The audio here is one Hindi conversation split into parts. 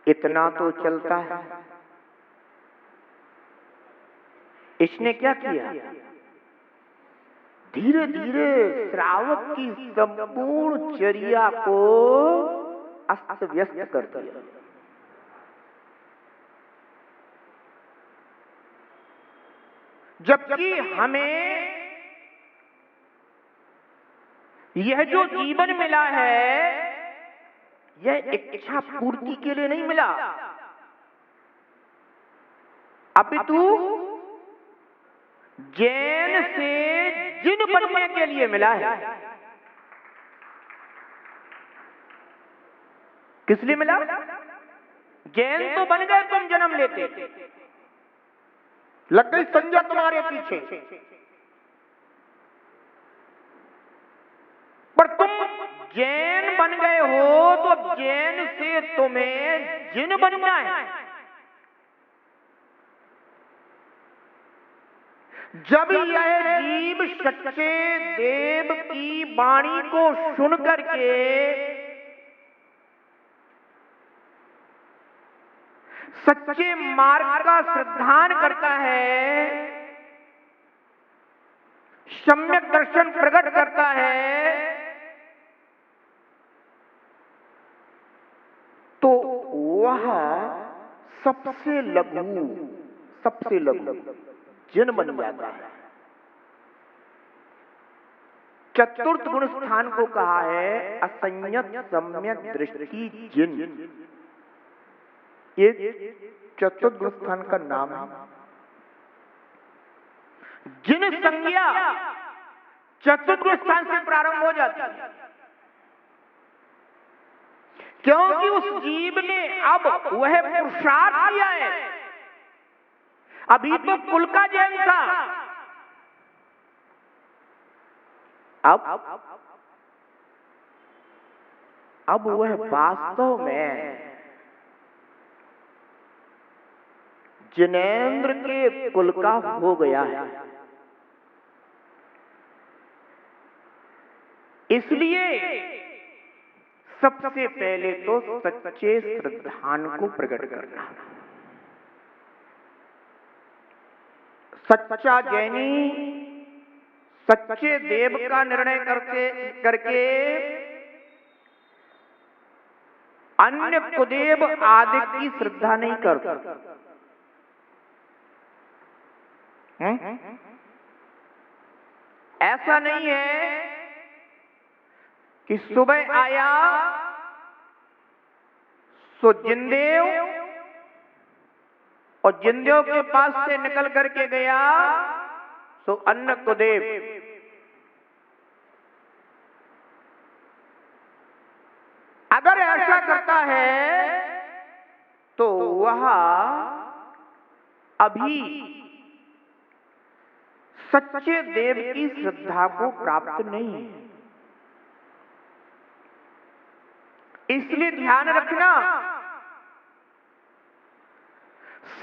इतना तो चलता है। इसने क्या किया, धीरे धीरे श्रावक की संपूर्ण चर्या को अस्त व्यस्त कर दिया। जबकि हमें यह जो जीवन मिला है, यह इच्छा पूर्ति के लिए नहीं मिला, अपितु जैन से जिन बनने के लिए मिला है। किस लिए मिला? जैन तो बन गए तुम जन्म लेते, लग गई संज्ञा तुम्हारे पीछे, पर तुम जैन बन गए हो तो जैन से तुम्हें जिन बनना है। जब यह जीव सच्चे देव की वाणी को सुन करके सच्चे मार्ग का श्रद्धान करता है, सम्यक दर्शन प्रकट करता है, तो वह सबसे लघु जिन बन जाता है। चतुर्थ गुण स्थान को कहा है असंयत सम्यक दृष्टि जिन। ये चतुर्थ गुण स्थान का नाम है। जिन संज्ञा चतुर्थ गुण स्थान से प्रारंभ हो जाती है, क्योंकि उस जीव ने अब वह पुरुषार्थ किया है। अभी तो कुल का जैन था, अब वह वास्तव में जिनेंद्र के कुल का हो गया है। इसलिए सबसे पहले तो सच्चे श्रद्धान को प्रकट करना। सच्चा जैनी सच्चे देव का निर्णय करके अन्य कुदेव आदि की श्रद्धा नहीं करता। ऐसा नहीं है कि सुबह आया सो जिनदेव और जिनदेव के पास से निकल करके गया सो अन्य कुदेव। अगर ऐसा करता है तो वह अभी सच्चे देव की श्रद्धा को प्राप्त नहीं है। इसलिए ध्यान रखना,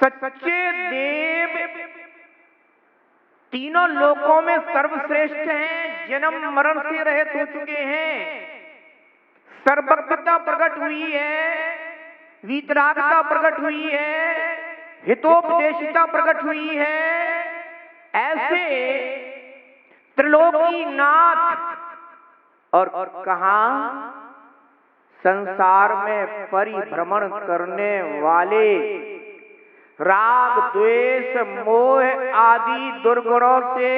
सच्चे देव तीनों लोकों में सर्वश्रेष्ठ हैं, जन्म मरण से रहित हो चुके हैं, सर्वज्ञता प्रकट हुई है, वीतरागता प्रकट हुई है, हितोपदेशिता प्रकट हुई है। ऐसे त्रिलोकी नाथ और कहां संसार में परिभ्रमण करने वाले राग द्वेष मोह आदि दुर्गुणों से,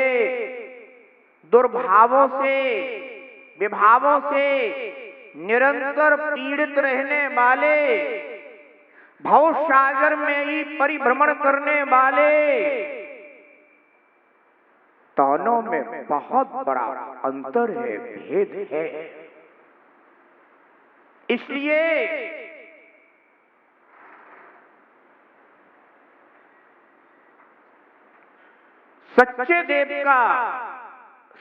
दुर्भावों से, विभावों से निरंतर पीड़ित रहने वाले, भवसागर में ही परिभ्रमण करने वाले, दोनों में बहुत बड़ा अंतर है, भेद है। इसलिए सच्चे देव का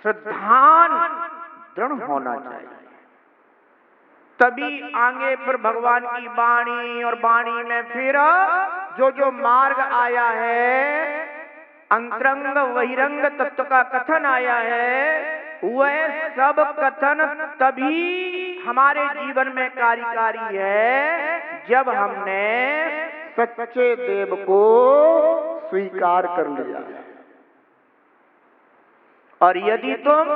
श्रद्धान दृढ़ होना चाहिए, तभी आगे फिर भगवान की वाणी और वाणी में फिर जो मार्ग आया है, अंतरंग बहिरंग तत्व का कथन आया है, वह सब कथन तभी हमारे जीवन में कार्यकारी है जब हमने सच्चे देव को स्वीकार कर लिया। और यदि तुम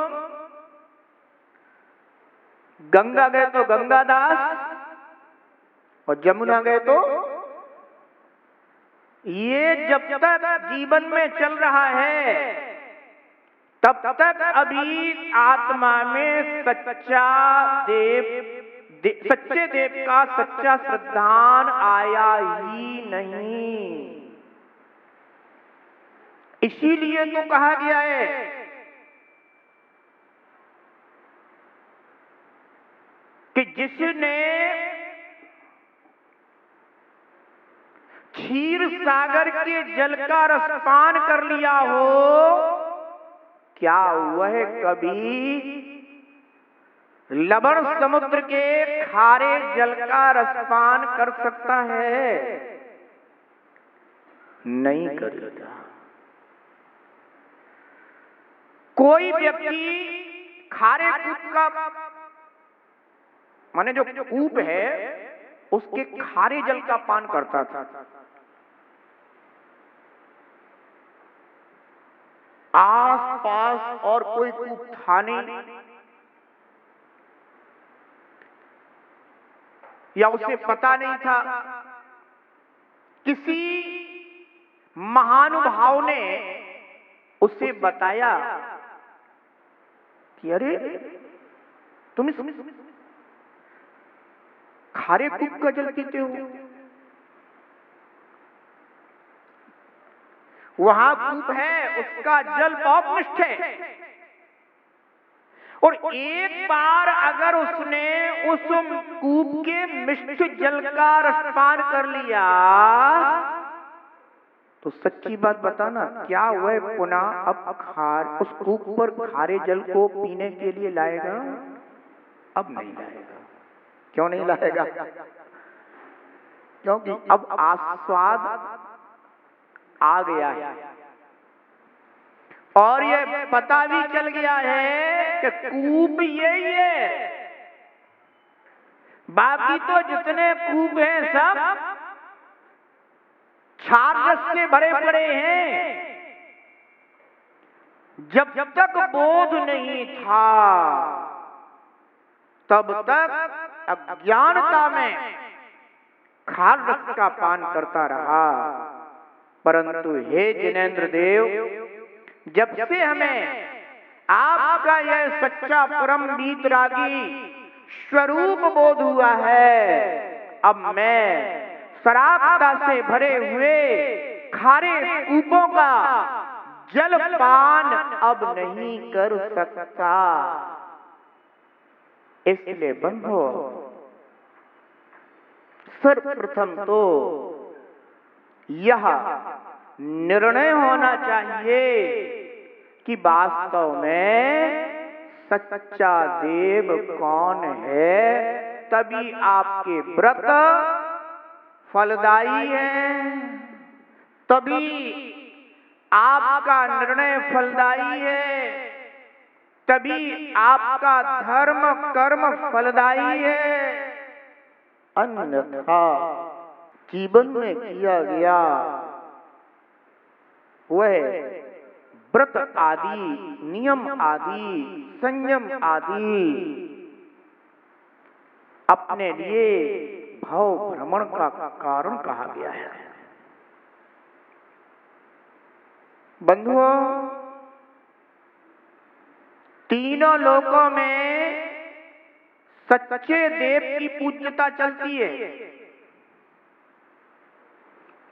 गंगा गए तो गंगादास और जमुना गए तो, ये जब तक जीवन में चल रहा है तब तक अभी आत्मा में सच्चे देव का सच्चा श्रद्धान आया ही नहीं। इसीलिए तो कहा गया है कि जिसने क्षीर सागर के जल का रसपान कर लिया हो, क्या वह कभी लवण समुद्र के खारे जल का रसपान कर सकता है? नहीं करेगा। कोई व्यक्ति खारे कूप का, माने जो कूप है उसके खारे जल का पान करता था, आस पास और कोई कूप था नहीं, या उसे पता नहीं था। किसी महानुभाव ने उसे बताया कि अरे तुम इस खारे कूप का जल पीते हो। वहां कूप है, उसका जल बहुत मिष्ट है, और एक बार अगर उसने उस कूप के मिष्ट जल का रसपान कर लिया तो सच्ची बात बताना, क्या वह पुनः अब उस कूप पर खारे जल को पीने के लिए लाएगा? अब नहीं लाएगा। क्यों नहीं लाएगा? क्योंकि अब आस्वाद आ गया है और ये पता भी चल गया है कि कूप यही है। बाकी तो जितने कूप हैं सब क्षार रस से भरे पड़े हैं। जब तक बोध नहीं था तब तक अज्ञानता में क्षार रस का पान करता रहा। परंतु हे जिनेंद्र देव, जब से हमें आपका यह सच्चा परम वीतरागी स्वरूप बोध हुआ है, अब मैं शराबता से भरे हुए खारे कूपों का जलपान अब नहीं कर सकता। इसलिए बंधो, सर्वप्रथम तो यह निर्णय होना चाहिए कि वास्तव में सच्चा देव कौन है, तभी आपके व्रत फलदायी है, तभी आपका निर्णय फलदायी है, तभी आपका धर्म कर्म फलदायी है। अन्यथा जीवन में किया गया वह व्रत आदि, नियम आदि, संयम आदि अपने लिए भाव भ्रमण का कारण कहा गया है। बंधुओं, तीनों लोकों में सच्चे देव की पूज्यता चलती है,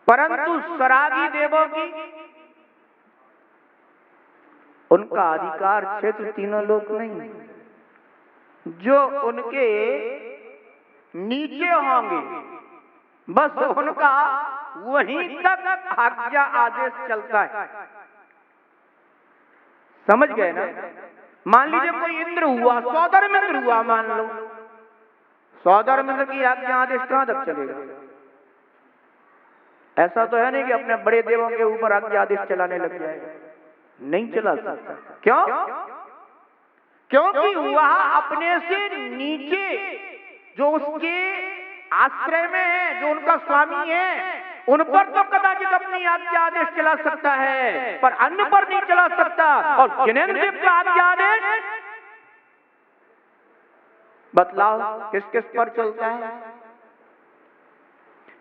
परंतु सरागी देवों की, उनका अधिकार क्षेत्र तीनों लोक नहीं। जो उनके नीचे होंगे बस उनका वहीं तक आज्ञा आदेश चलता है। समझ गए ना? मान लीजिए कोई इंद्र हुआ, सौधर्मेंद्र हुआ, मान लो, सौधर्मेंद्र की आज्ञा आदेश कहां तक चलेगा? ऐसा तो है नहीं कि अपने बड़े देवों के ऊपर आज्ञा आदेश चलाने लग जाएगा। नहीं चला सकता। क्यों? क्योंकि वह अपने से नीचे जो उसके आश्रय में है, जो उनका स्वामी है, उन पर तो कदाचित अपनी आज्ञा आदेश चला सकता है, पर अन्य पर नहीं चला सकता। और जिनेंद्र देव का आज्ञा आदेश बतलाओ किस किस पर चलता है?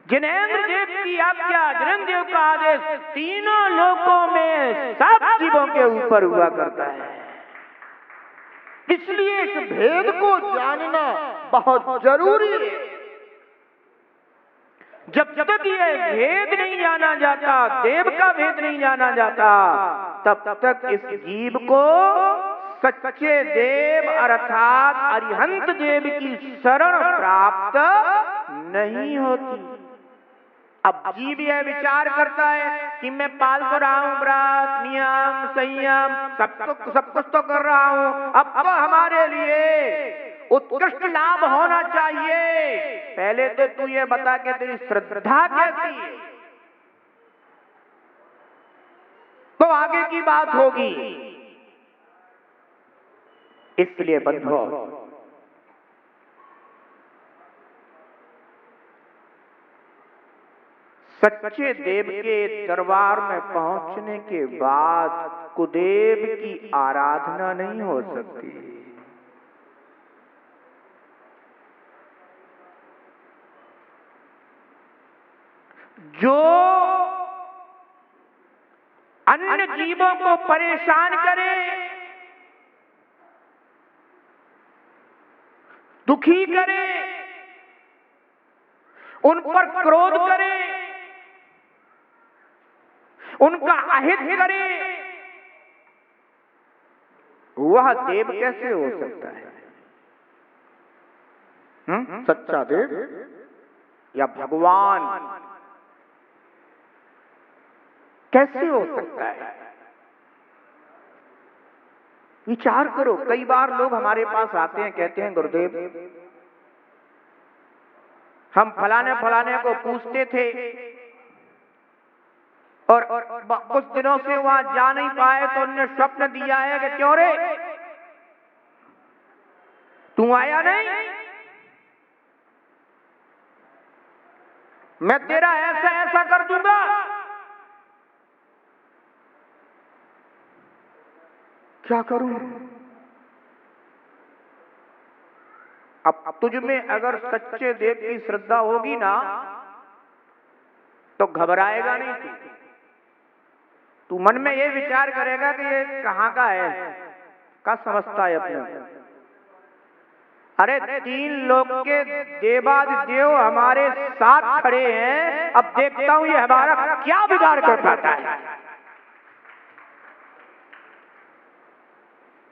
जिनेंद्र देव की आज्ञा, जिनेंद्र देव का आदेश तीनों लोकों में सब जीवों के ऊपर हुआ करता है। इसलिए इस भेद को जानना बहुत जरूरी है। जब तक ये भेद नहीं जाना जाता, देव का भेद नहीं जाना जाता, तब तक इस जीव को सच्चे देव अर्थात अरिहंत देव की शरण प्राप्त नहीं होती। अब जीव यह विचार करता है कि मैं पाल तो रहा हूं, व्रत नियम संयम सब कुछ तो कर रहा हूं, अब तो हमारे लिए उत्कृष्ट लाभ होना चाहिए। पहले तो तू ये बता के तेरी श्रद्धा कैसी है, तो आगे की बात होगी। इसलिए बंधुओं, सच्चे देव के दरबार में पहुंचने के बाद कुदेव की आराधना नहीं हो सकती। जो अन्य जीवों को परेशान करे, दुखी करे, उन पर क्रोध करे, उनका अहित करे, वह देव कैसे हो सकता है? सच्चा देव या भगवान कैसे हो सकता है? विचार करो। कई बार लोग हमारे पास आते हैं, कहते हैं गुरुदेव हम फलाने फलाने को पूछते थे और कुछ दिनों से वहां जा नहीं पाए, तो उन्होंने स्वप्न दिया है कि क्यों रे तू आया नहीं, मैं तेरा ऐसा ऐसा कर दूंगा। क्या करूं? अब तुझ में अगर सच्चे देव की श्रद्धा होगी ना, तो घबराएगा नहीं तू मन में ये विचार करेगा कि ये कहां का है, का समझता है अपने। अरे तीन लोग के देवादिदेव हमारे साथ खड़े हैं, अब देखता हूं ये हमारा क्या बिगाड़ कर पाता है।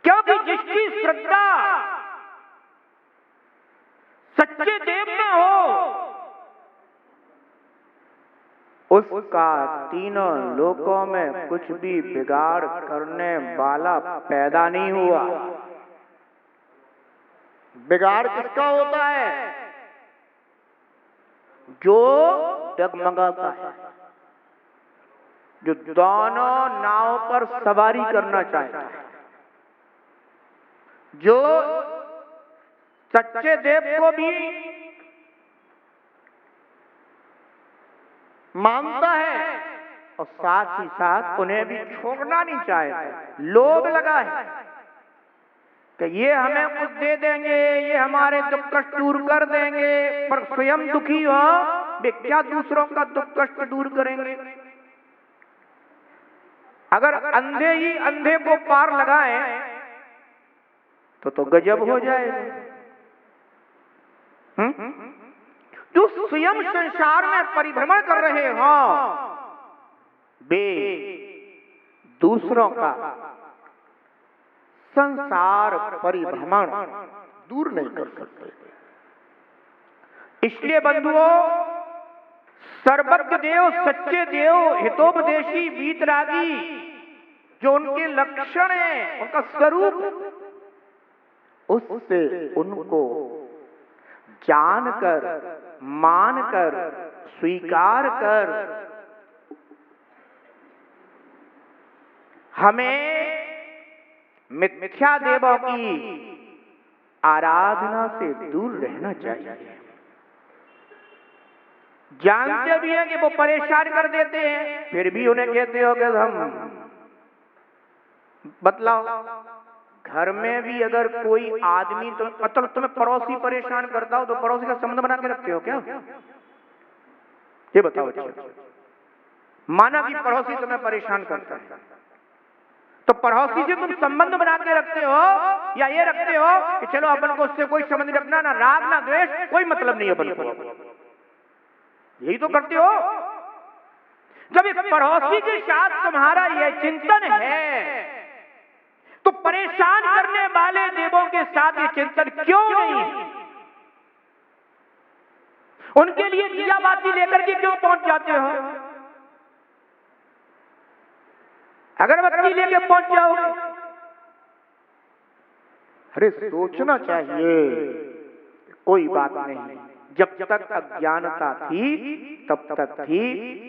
क्योंकि जिसकी श्रद्धा सच्चे देव में हो, उसका तीनों लोकों में कुछ भी बिगाड़ करने वाला पैदा नहीं हुआ। बिगाड़ किसका होता है? जो डगमगाता है, जो दोनों नाव पर सवारी करना चाहता है, जो सच्चे देव को भी मानता है और साथ ही साथ उन्हें भी छोड़ना नहीं चाहता। लोभ लगा है कि ये हमें कुछ दे देंगे, ये हमारे दुख कष्ट दूर कर देंगे, पर स्वयं दुखी हो वे क्या दूसरों का दुख कष्ट दूर करेंगे? अगर अंधे ही अंधे को पार लगाए तो गजब हो जाएगा। जो स्वयं संसार में परिभ्रमण कर रहे हो, वे दूसरों का संसार परिभ्रमण दूर नहीं कर सकते। इसलिए बंधुओं, सर्वज्ञ देव, सच्चे देव, हितोपदेशी, वीतरागी, जो उनके लक्षण हैं, उनका स्वरूप, उससे उनको जानकर, मानकर, स्वीकार कर हमें मिथ्या देवों की आराधना से दूर रहना चाहिए। जानते भी हैं कि वो परेशान कर देते हैं, फिर भी उन्हें कहते हो कि हम बतलाओ। घर में भी अगर कोई आदमी तो मतलब तुम्हें पड़ोसी परेशान करता हो तो पड़ोसी का संबंध बना के रखते हो क्या? ये बताओ। माना कि पड़ोसी तुम्हें परेशान करता है, तो पड़ोसी से तुम संबंध बना के रखते हो या ये रखते हो कि चलो अपन को उससे कोई संबंध नहीं रखना, ना राग ना द्वेष, कोई मतलब नहीं अपन को, यही तो करते हो। जब इस पड़ोसी के साथ तुम्हारा यह चिंतन है तो परेशान करने वाले देवों के साथ ये चिंतन क्यों नहीं? उनके लिए दिया बाती लेकर के क्यों पहुंच जाते हो? अगरबत्ती लेके पहुंच जाओगे। अरे सोचना चाहिए। कोई बात नहीं, जब तक अज्ञानता थी तब तक थी,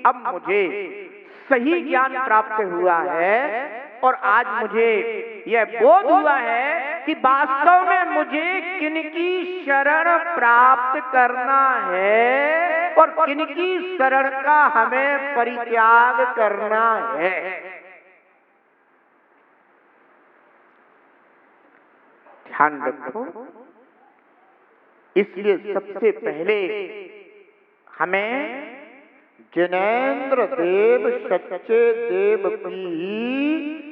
अब मुझे सही ज्ञान प्राप्त हुआ है और आज मुझे यह बोध हुआ है कि वास्तव में मुझे किनकी शरण प्राप्त करना है और किनकी शरण का हमें परित्याग करना है। ध्यान रखो, इसलिए सबसे पहले हमें जिनेंद्र देव सच्चे देव की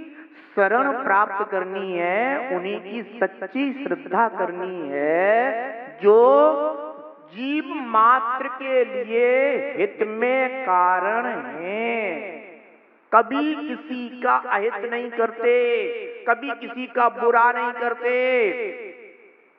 शरण प्राप्त करनी है, उन्हीं की सच्ची श्रद्धा करनी है जो जीव मात्र के लिए हित में कारण है। कभी किसी का अहित नहीं करते, कभी किसी का बुरा नहीं करते,